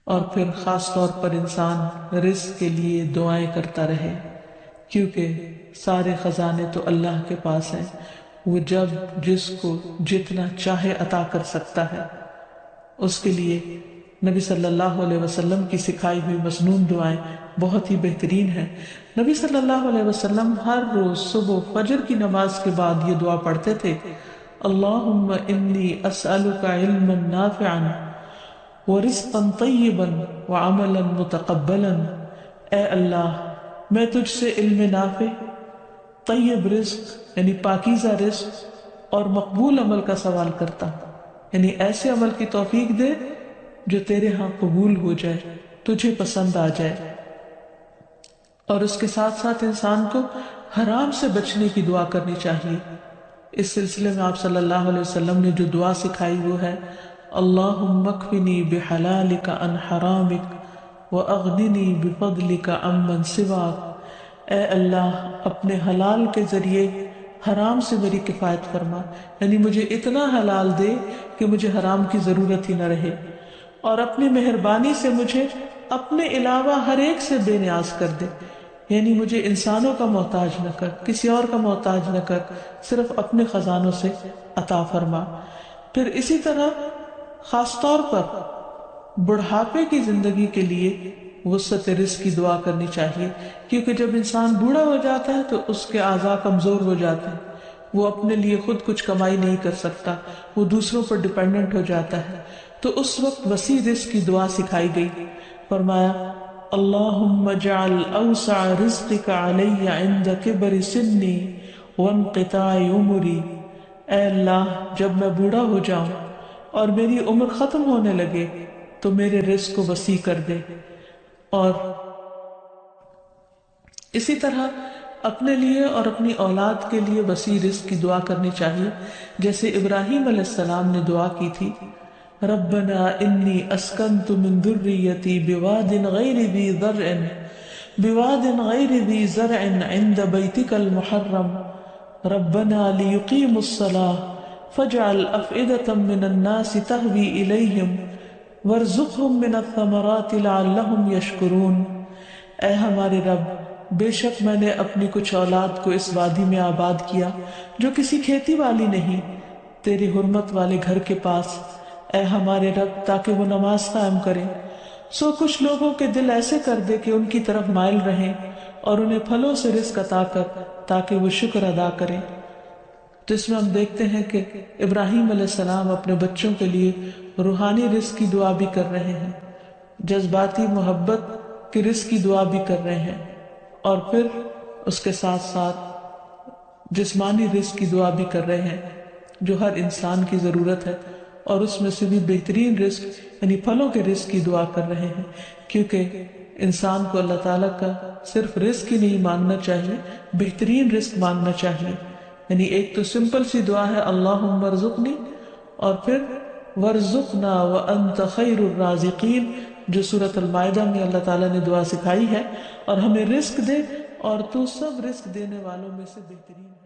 اور پھر خاص طور پر انسان رزق کے لیے دعائیں کرتا رہے، کیونکہ سارے خزانے تو اللہ کے پاس ہیں، وہ جب جس کو جتنا چاہے عطا کر سکتا ہے۔ اس کے لیے نبی صلی اللہ علیہ وسلم کی سکھائی ہوئی مسنون دعائیں بہت ہی بہترین ہیں۔ نبی صلی اللہ علیہ وسلم ہر روز صبح فجر کی نماز کے بعد یہ دعا پڑھتے تھے، اللہم انی اسألک علما نافعا ورزقا طیبا وعملا متقبلا۔ اے اللہ، میں تجھ سے علم نافع، طیب رزق یعنی پاکیزہ رزق اور مقبول عمل کا سوال کرتا ہوں، یعنی ایسے عمل کی توفیق دے جو تیرے ہاں قبول ہو جائے، تجھے پسند آ جائے۔ اور اس کے ساتھ ساتھ انسان کو حرام سے بچنے کی دعا کرنی چاہیے۔ اس سلسلے میں آپ صلی اللہ علیہ وسلم نے جو دعا سکھائی وہ ہے، اللہم اکفنی بحلالک عن حرامک واغننی بفضلک عمن سواک۔ اے اللہ، اپنے حلال کے ذریعے حرام سے میری کفایت فرما، یعنی مجھے اتنا حلال دے کہ مجھے حرام کی ضرورت ہی نہ رہے، اور اپنی مہربانی سے مجھے اپنے علاوہ ہر ایک سے بے نیاز کر دے، یعنی مجھے انسانوں کا محتاج نہ کر، کسی اور کا محتاج نہ کر، صرف اپنے خزانوں سے عطا فرما۔ پھر اسی طرح خاص طور پر بڑھاپے کی زندگی کے لیے وسعت رزق کی دعا کرنی چاہیے، کیونکہ جب انسان بوڑھا ہو جاتا ہے تو اس کے اعضاء کمزور ہو جاتے ہیں، وہ اپنے لیے خود کچھ کمائی نہیں کر سکتا، وہ دوسروں پر ڈیپینڈنٹ ہو جاتا ہے، تو اس وقت وسیع رزق کی دعا سکھائی گئی۔ فرمایا اللہم اجعل اوسع رزقک علی عند کبر سنی وانقطاع عمری۔ اے اللہ، جب میں بوڑھا ہو جاؤں اور میری عمر ختم ہونے لگے تو میرے رزق کو وسیع کر دے۔ اور اسی طرح اپنے لیے اور اپنی اولاد کے لیے وسیع رزق کی دعا کرنی چاہیے، جیسے ابراہیم علیہ السلام نے دعا کی تھی، ربنا انی اسکنت من ذریتی بواد غیر ذی زرع عند بیتک المحرم ربنا لیقیموا الصلاة فاجعل افئدة من الناس تهوی الیہم وارزقہم من الثمرات لعلہم یشکرون۔ اے ہمارے رب، بے شک میں نے اپنی کچھ اولاد کو اس وادی میں آباد کیا جو کسی کھیتی والی نہیں، تیری حرمت والے گھر کے پاس، اے ہمارے رب، تاکہ وہ نماز قائم کریں۔ سو کچھ لوگوں کے دل ایسے کر دے کہ ان کی طرف مائل رہیں، اور انہیں پھلوں سے رزق عطا کر تاکہ وہ شکر ادا کریں۔ تو اس میں ہم دیکھتے ہیں کہ ابراہیم علیہ السلام اپنے بچوں کے لیے روحانی رزق کی دعا بھی کر رہے ہیں، جذباتی محبت کی رزق کی دعا بھی کر رہے ہیں، اور پھر اس کے ساتھ ساتھ جسمانی رزق کی دعا بھی کر رہے ہیں جو ہر انسان کی ضرورت ہے، اور اس میں سے بھی بہترین رزق یعنی پھلوں کے رزق کی دعا کر رہے ہیں، کیونکہ انسان کو اللہ تعالیٰ کا صرف رزق ہی نہیں مانگنا چاہیے، بہترین رزق مانگنا چاہیے۔ یعنی ایک تو سمپل سی دعا ہے اللہم ارزقنی، اور پھر ورزقنا وانت خیر الرازقین، جو سورۃ المائدہ میں اللہ تعالیٰ نے دعا سکھائی ہے، اور ہمیں رزق دے اور تو سب رزق دینے والوں میں سے بہترین ہے۔